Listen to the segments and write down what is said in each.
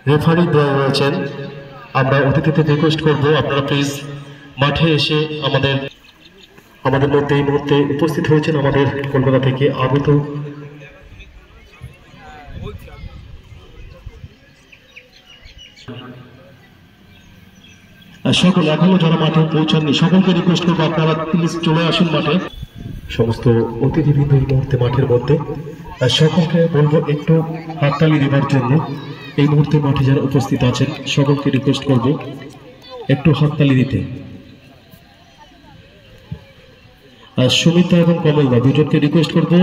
Referee দেওয়া রয়েছেন। আমরা অতিথিদের রিকোয়েস্ট করব আপনারা প্লিজ মাঠে এসে আমাদের মধ্যে এই মুহূর্তে উপস্থিত হয়েছেন আমাদের কলকাতা থেকে আগত সকল এখনো যারা মাঠে পৌঁছাননি সকলকে রিকোয়েস্ট করবো আপনারা প্লিজ চলে আসুন মাঠে। সমস্ত অতিথিবৃন্দ এই মুহূর্তে মাঠের মধ্যে সকলকে বলবো একটু হাততালি দেওয়ার জন্য। এই মুহূর্তে মাঠে যারা উপস্থিত আছেন সকলকে রিকোয়েস্ট করব একটু হাততালি দিতে। আর সুমিতা এবং কমলদা দুজনকে রিকোয়েস্ট করব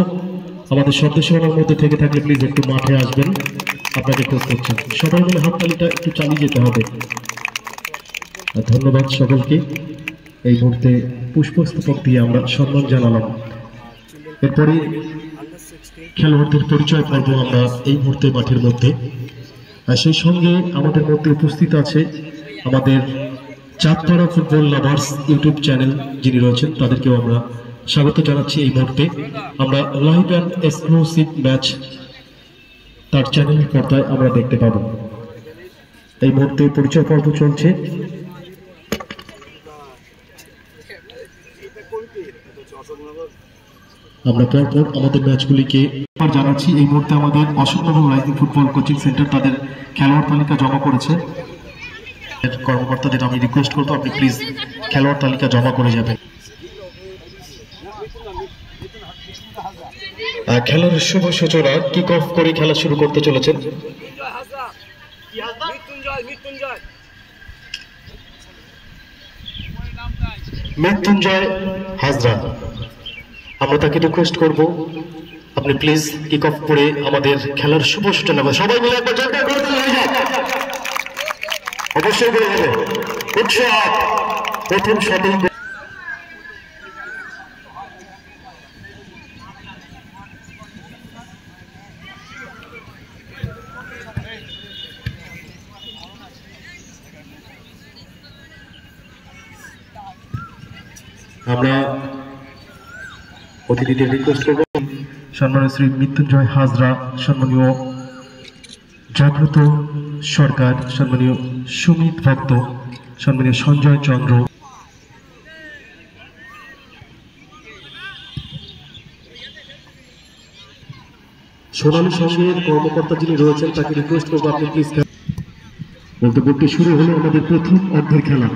আমাদের সদস্যদের মধ্যে থেকে থাকলে প্লিজ একটু মাঠে আসবেন, আপনাকে রিকোয়েস্ট করছেন। সবাই মিলে হাততালিটা একটু চালিয়ে যেতে হবে। ধন্যবাদ সকলকে। এই মুহূর্তে পুষ্পস্তবক দিয়ে আমরা সম্মান জানালাম। এরপরে খেলোয়াড়দের পরিচয় পর্ব আমরা এই মুহূর্তে মাঠের মধ্যে। সেই সঙ্গে আমাদের মধ্যে উপস্থিত আছে আমাদের Chandpara football lovers YouTube channel যিনি রয়েছেন তাদেরকেও আমরা স্বাগত জানাচ্ছি। এই মুহূর্তে আমরা লাইভ অ্যান্ড এক্সক্লুসিভ ম্যাচ তার চ্যানেলের পর্দায় আমরা দেখতে পাবো। এই মুহূর্তে পরিচয় পর্ব চলছে। আমরা পরপর আমাদের ম্যাচগুলিকে জানাচ্ছি। এই মুহূর্তে আমাদের Ashoknagar rising football coaching centre তাদের খেলোয়াড় তালিকা জমা করেছে। কর্মকর্তাদের আমি রিকোয়েস্ট করবো আপনি প্লিজ খেলোয়াড় তালিকা জমা করে যাবেন। খেলার শুভ সূচনা কিক অফ করে খেলা শুরু করতে চলেছেন। মৃত্যুঞ্জয় হাজরা, আমরা তাকে রিকোয়েস্ট করব আপনি প্লিজ কিক অফ করে আমাদের খেলার শুভ সূচনা করবেন। সবাই মিলে একবার জোরদার করে দিলে হয়ে যাক, অবশ্যই করে দেবে। প্রথম শটিং আমরা অতিথিদের রিকোয়েস্ট করব সম্মানীয় শ্রী মৃত্যুঞ্জয় হাজরা, সম্মানীয় জাগ্রত সরকার, সম্মানীয় সুমিত ভক্ত, সম্মানীয় সঞ্জয় চন্দ্র, সোনালী সঙ্গের কর্মকর্তা যিনি রয়েছেন তাকে রিকোয়েস্ট করবো আপনি প্লিজ। বলতে বলতে শুরু হলো আমাদের প্রথম অর্ধের খেলা।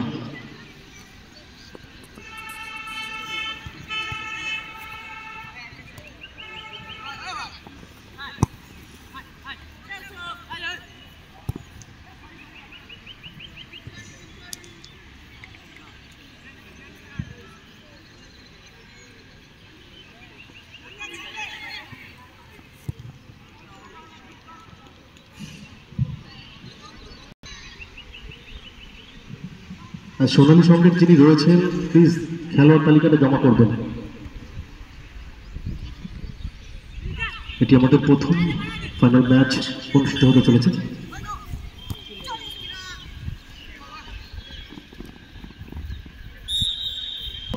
সোনালী সঙ্গের যিনি রয়েছেন প্লিজ খেলোয়াড় তালিকাটা জমা করবেন। এটি আমাদের প্রথম ফাইনাল ম্যাচ অনুষ্ঠিত হতে চলেছে।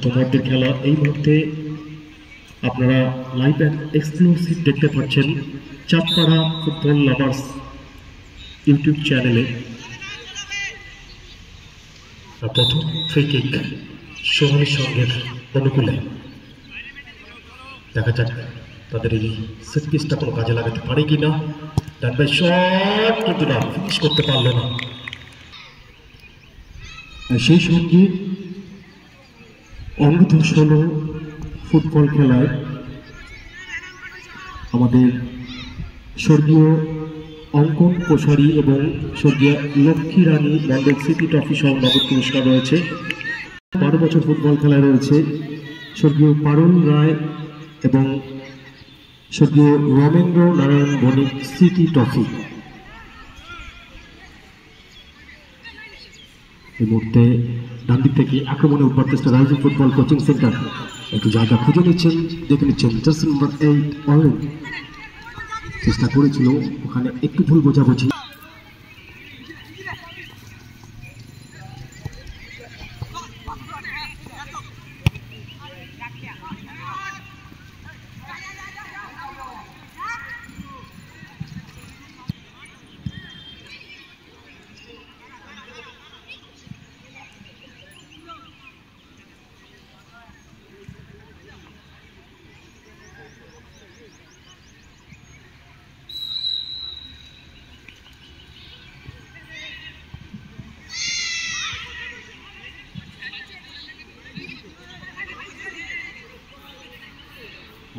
তোমাদের খেলা এই মুহূর্তে আপনারা লাইভ অ্যান্ড এক্সক্লুসিভ দেখতে পাচ্ছেন চাঁদপাড়া ফুটবল লাভার্স ইউটিউব চ্যানেলে। প্রথম ফ্রি কিক সোনালী সঙ্গের অনুকূলে। দেখা যাক তাদের এই সেট পিসটা কোনো কাজে লাগাতে পারে কিনা। ডান বাই শট, কিন্তু না, ফিনিশ করতে পারলো না। সেই সঙ্গে অনূর্ধ্ব-16 ফুটবল খেলায় আমাদের স্বর্গীয় অঙ্কন প্রসারী এবং স্বর্গীয় লক্ষ্মী রানী মন্ডল সিটি ট্রফি সহ নগদ পুরস্কার রয়েছে। 12 বছর ফুটবল খেলায় রয়েছে স্বর্গীয় পারুল রায় এবং স্বর্গীয় রমেন্দ্র নারায়ণ বণিক সিটি ট্রফি। এই মুহূর্তে ডান দিক থেকে আক্রমণে উঠবার চেষ্টা রাইজিং ফুটবল কোচিং সেন্টার। একটু জায়গা খুঁজে নিচ্ছেন, দেখে নিচ্ছেন জার্সি নম্বর 8 অরেঞ্জ চেষ্টা করেছিল, ওখানে একটু ভুল বোঝাবুঝি।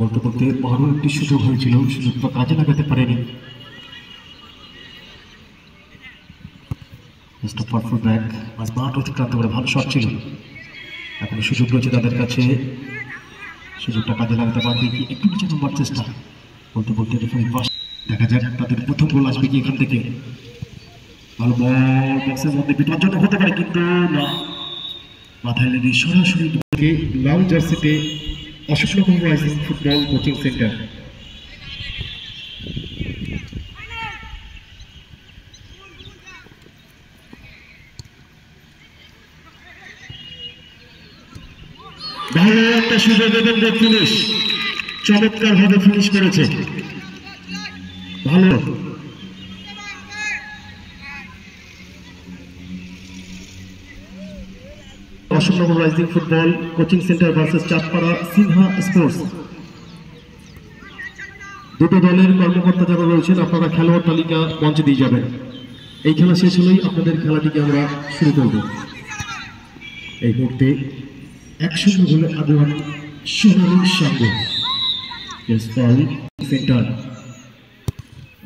বলতে বলতে বড় একটি সুযোগ হয়েছিল, সুযোগটা কাজে লাগাতে পারেনি। মাঠ অতিক্রান্ত করে ভালো শট ছিল। এখন সুযোগ রয়েছে তাদের কাছে, সুযোগটা কাজে লাগাতে পারবে কি? একটু নিচে নামার চেষ্টা, বলতে বলতে রেফারি পাস। দেখা যাক তাদের প্রথম গোল আসবে কি এখান থেকে। ভালো বল, বক্সের মধ্যে বিপজ্জনক হতে পারে, কিন্তু না, মাথায় লেগে সরাসরি লাল জার্সিতে Ashok rising football coaching centre. ভালো একটা সুযোগ এবং ফিনিশ, চমৎকার ভাবে ফিনিশ করেছে। ভালো Ashoknagar rising football coaching centre versus Chandpara Sinha sports. দুটো দলের কর্মকর্তা যারা রয়েছেন আপনারা খেলোয়াড় তালিকা মঞ্চে দিয়ে যাবেন। এই খেলা শেষ হলেই আপনাদের খেলাটিকে আমরা শুরু করব। এই মুহূর্তে 1-0 গোলে আগুয়ান সোনালী সংঘ সেন্টার।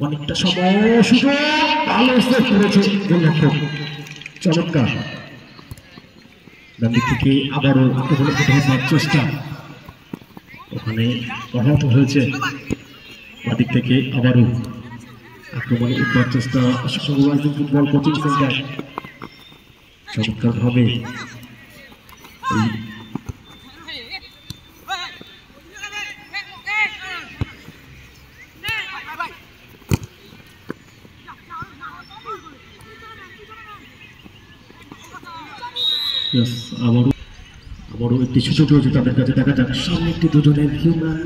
অনেকটা সময় সুযোগ, ভালো সেভ করেছে গোলরক্ষক, চমৎকার। ডানদিক থেকে আবারও আক্রমণের চেষ্টা, ওখানে আহত হয়েছে। বাদিক থেকে আবারও আক্রমণে উঠবার চেষ্টা Ashok rising football coaching centre, চমৎকার ভাবে আবারও একটি সুযোগ রয়েছে তাদের কাছে। দেখা যাক সামনে একটি দুজনের হিউম্যান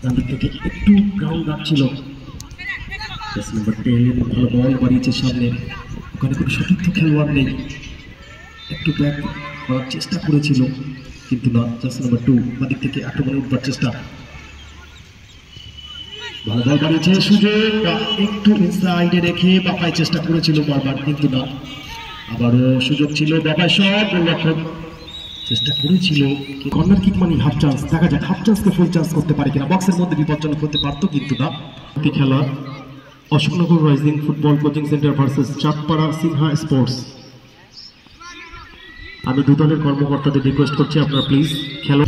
তাদের থেকে একটু গ্রাউন্ড রাখছিল। ভালো বল বাড়িয়েছে সামনে, ওখানে কোনো সতীর্থ খেলোয়াড় নেই, একটু ব্যাক করার চেষ্টা করেছিল কিন্তু না। জার্সি নাম্বার 2 বাদিক থেকে আক্রমণে উঠবার চেষ্টা, ভালো বল বাড়িয়েছে, সুযোগ একটু ইনসাইডে রেখে বাপায় চেষ্টা করেছিল বারবার কিন্তু না। আবারও সুযোগ ছিল, বাপায় শট, গোলরক্ষক চেষ্টা করেছিল। কর্নার কিক মানে হাফ চান্স, দেখা যাক হাফ চান্সকে ফুল চান্স করতে পারে কিনা। বক্সের মধ্যে বিপজ্জনক হতে পারতো কিন্তু না। খেলা Ashoknagar rising football coaching centre versus Chandpara Sinha sports. আমি দু দলের কর্মকর্তাদের রিকোয়েস্ট করছি আপনারা প্লিজ খেলো।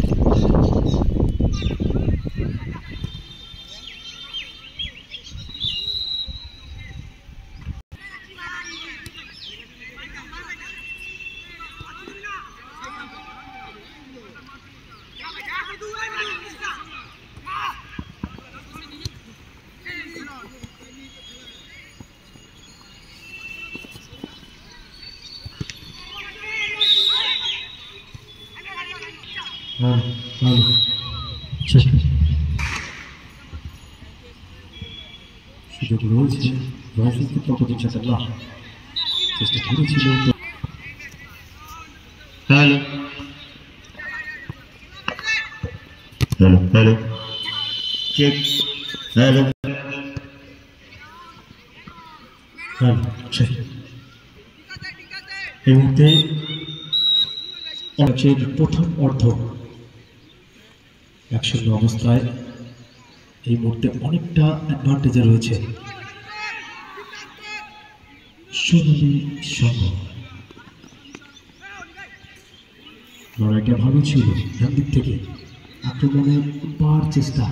সুযোগ রয়েছে রাইজিং ফুটবল কোচিং সেন্টার, না চেষ্টা করেছিল। Hello hello hello check, hello hello check. এই মুহূর্তে প্রথম অর্ধ 1-0 অবস্থায় এই মুহূর্তে অনেকটা অ্যাডভান্টেজে রয়েছে সোনালী সংঘ। লড়াইটা ভালো ছিল, ডান দিক থেকে আক্রমণে উঠবার চেষ্টা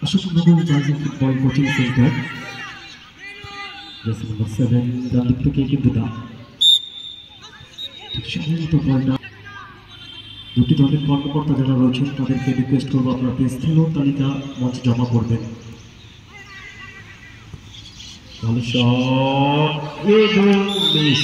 Ashoknagar rising football coaching centre, jersey number 7 ডান দিক থেকে কিন্তু না, সাধারণত বলটা। দুটি দলের কর্মকর্তা যারা রয়েছেন তাদেরকে রিকোয়েস্ট করবো আপনারা প্লিজ খেলোয়াড় তালিকা মঞ্চে জমা করবেন। ভালো শট এবং মিস।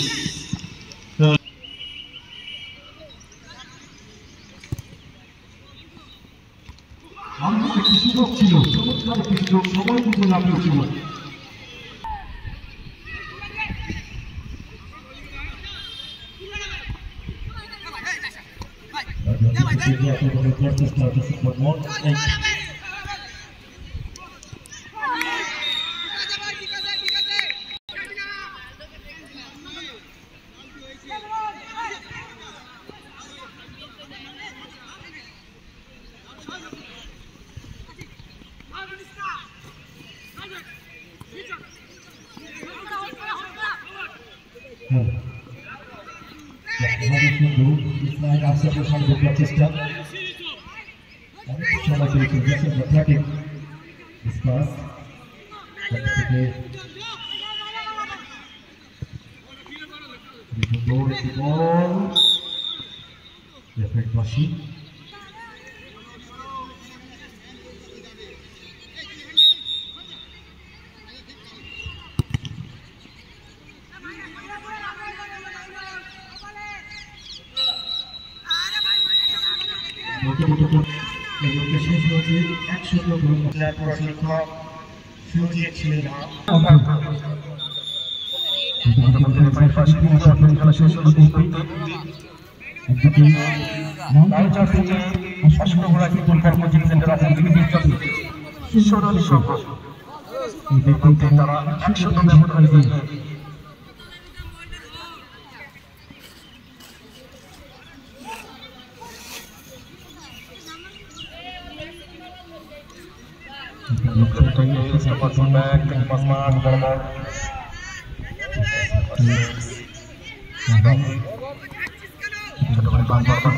একটি সুযোগ ছিল, চমৎকার একটি সুযোগ, সময় মতো লাভ ছিল। চেষ্টা শেষ হয়েছে 1-0 প্রশিক্ষক সুজিত ছিলেন খেলা শেষ হয়েছে তারা 100 ব্যবধান দিয়ে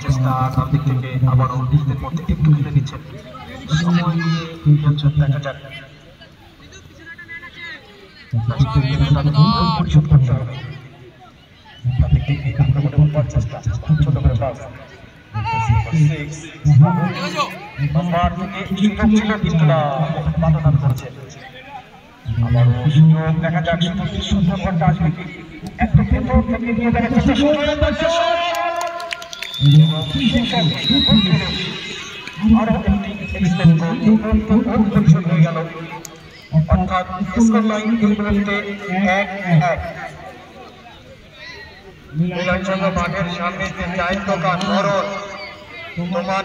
চেষ্টা তার দিক থেকে আবারও নিজেদের মধ্যে একটু খেলে দিচ্ছেন সময় নিয়ে দেখা যাক পরিশোধ করতে হবে চেষ্টা খুব ছোট করে পাস দেখা যাক সুন্দর ঘন্টা আসবে একটু ভেতর থেকে নিয়ে যাওয়ার চেষ্টা হয়ে গেল অর্থাৎ স্কোর লাইন এই মুহূর্তে 1-1 নীলাঞ্চল মাঠের সামনে যে চায়ের দোকান ধরন তোমার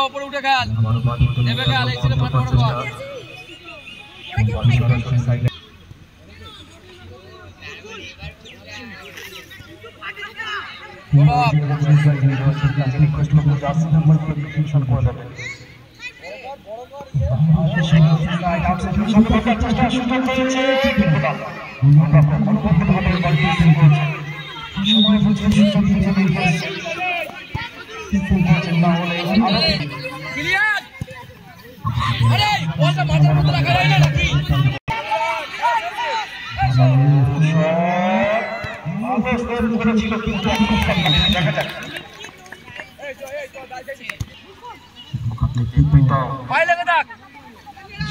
উপরে উঠে খেল নেমে খেল এই ছিল মাঠ বড়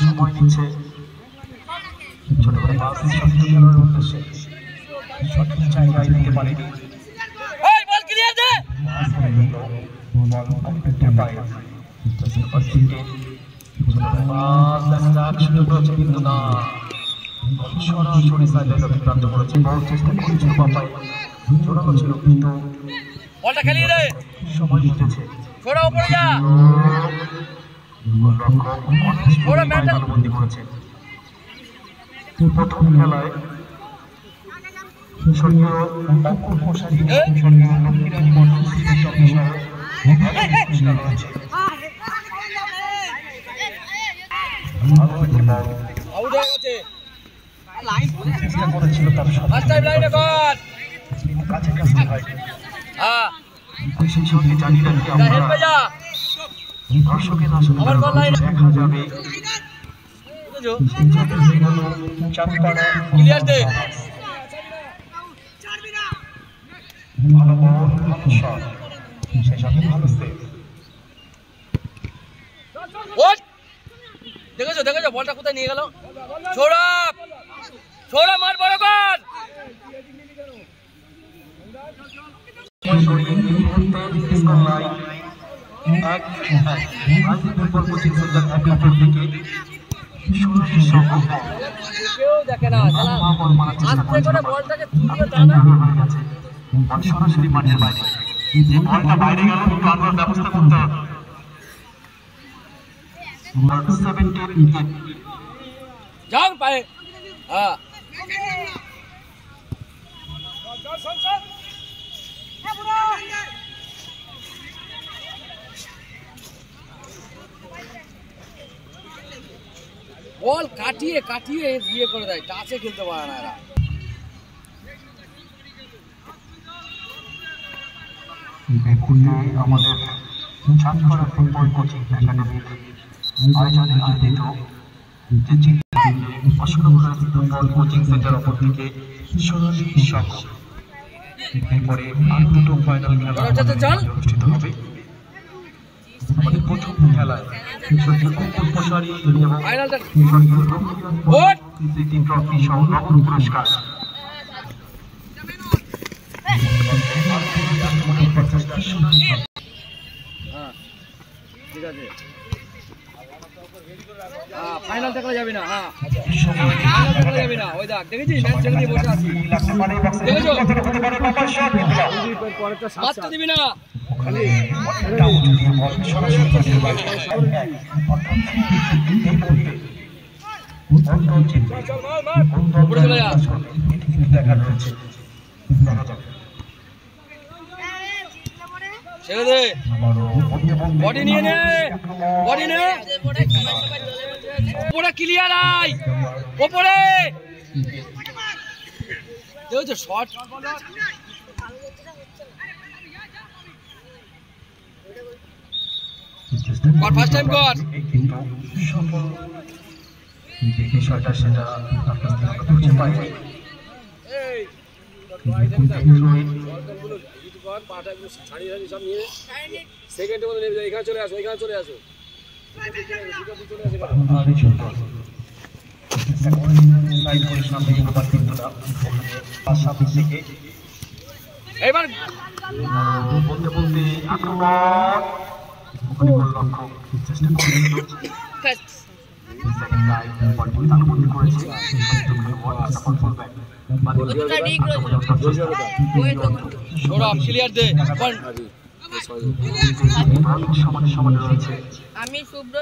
সময় নিচ্ছে ছোট করে সঠিক জায়গায় দিতে পারেনি সরাসরি সাইডে প্রান্ত করেছে বহু চেষ্টা করেছিল বাপাই জোরালো ছিল কিন্তু বলটা খেলিয়ে দে সময় দিতেছে ছোড়া উপরে যা ছোড়া ম্যাচটা বন্দি করেছে প্রথম খেলায় সরকার অঙ্কুর প্রসারী সরকার লক্ষ্মীরানী বর্ষণ আউট হয়ে গেছে চেষ্টা করেছিল তার সাথে কাছাকাছি হয় সেই সঙ্গে জানি না কি আমরা দর্শকের আসলে দেখা যাবে ভালো বল ভালো শট সেই সঙ্গে ভালো সেভ দেখেছো দেখেছো বলটা কোথায় নিয়ে গেল ছোড়া ছোড়া মার বড় কর সরাসরি মাঠের বাইরে বলটা বাইরে গেল ব্যবস্থা করতে হবে যাও পায়ে হ্যাঁ বল কাটিয়ে কাটিয়ে বিয়ে করে দেয়, টাচে খেলতে পারে না এরা। আমাদের ছাত্ররা ফুটবল কোচিং একাডেমির আয়োজনে আয়োজিত ফুটবল কোচিং সেন্টার অপর থেকে সোনালী সংঘ এরপরে আর দুটো ফাইনাল খেলা অনুষ্ঠিত হবে। আমাদের প্রথম খেলায় ট্রফি সহ নগদ পুরস্কার। ঠিক আছে ফাইনাল দেখলে যাবি না, হ্যাঁ ফাইনাল দেখলে যাবি না। ওই দেখ দেখেছিস ম্যাচ ছেড়ে দিয়ে বসে আছি, দেখেছো বাচ্চা দিবি না উপরে চলে যা। ছেড়ে দে, বডি নিয়ে নে, বডি নে, ওপরে ক্লিয়ার আই, ওপরে দেখছো শট কর, ফার্স্ট টাইম কর। বিষয়টা সেটা বুঝতে পারি। এবার বলতে বলতে আক্রমণ চেষ্টা আমি শুভ্র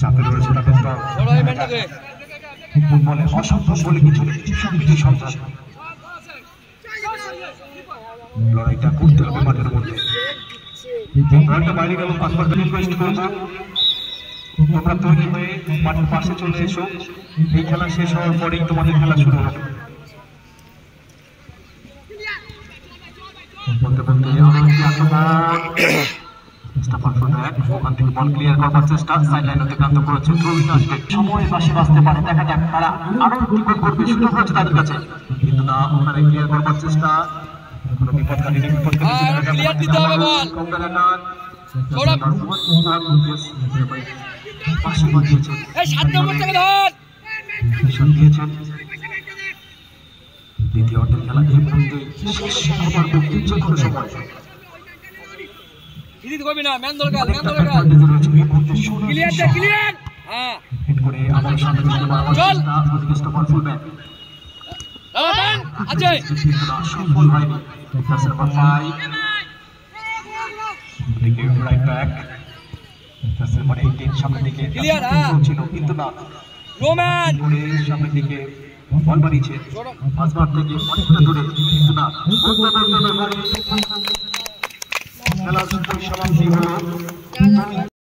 চাপে রয়েছে ফুটবলে অসম্ভব বলে কিছু নেই, সবকিছু সম্ভব। লড়াইটা করতে হবে মাঠের মধ্যে। বাইরে গেল রিকোয়েস্ট করবো তোমরা তৈরি হয়ে মাঠের পাশে চলে এসো। এই খেলা শেষ হওয়ার পরেই তোমাদের খেলা শুরু হবে। বলতে বলতে ওখান থেকে বল ক্লিয়ার করবার চেষ্টা, সাইডলাইন অতিক্রান্ত করেছে, দ্রুত আসবে, সময় পাশে বাঁচতে পারে, দেখা যাক তারা আরো একটি গোল করবে, সুযোগ হচ্ছে তাদের কাছে, কিন্তু না, ওখানে ক্লিয়ার করবার চেষ্টা, কোনো বিপদকারী পাশে বাঁধিয়েছেন, দ্বিতীয় অর্ধের খেলা এই মুহূর্তে শেষ হবার পক্ষে যে কোনো সময় সামনের দিকে ছিল, কিন্তু না, সামনের দিকে বল বাড়িয়েছে মাঝমাঠ থেকে অনেকটা দূরে, কিন্তু না, খেলার সমাপ্তি হলো।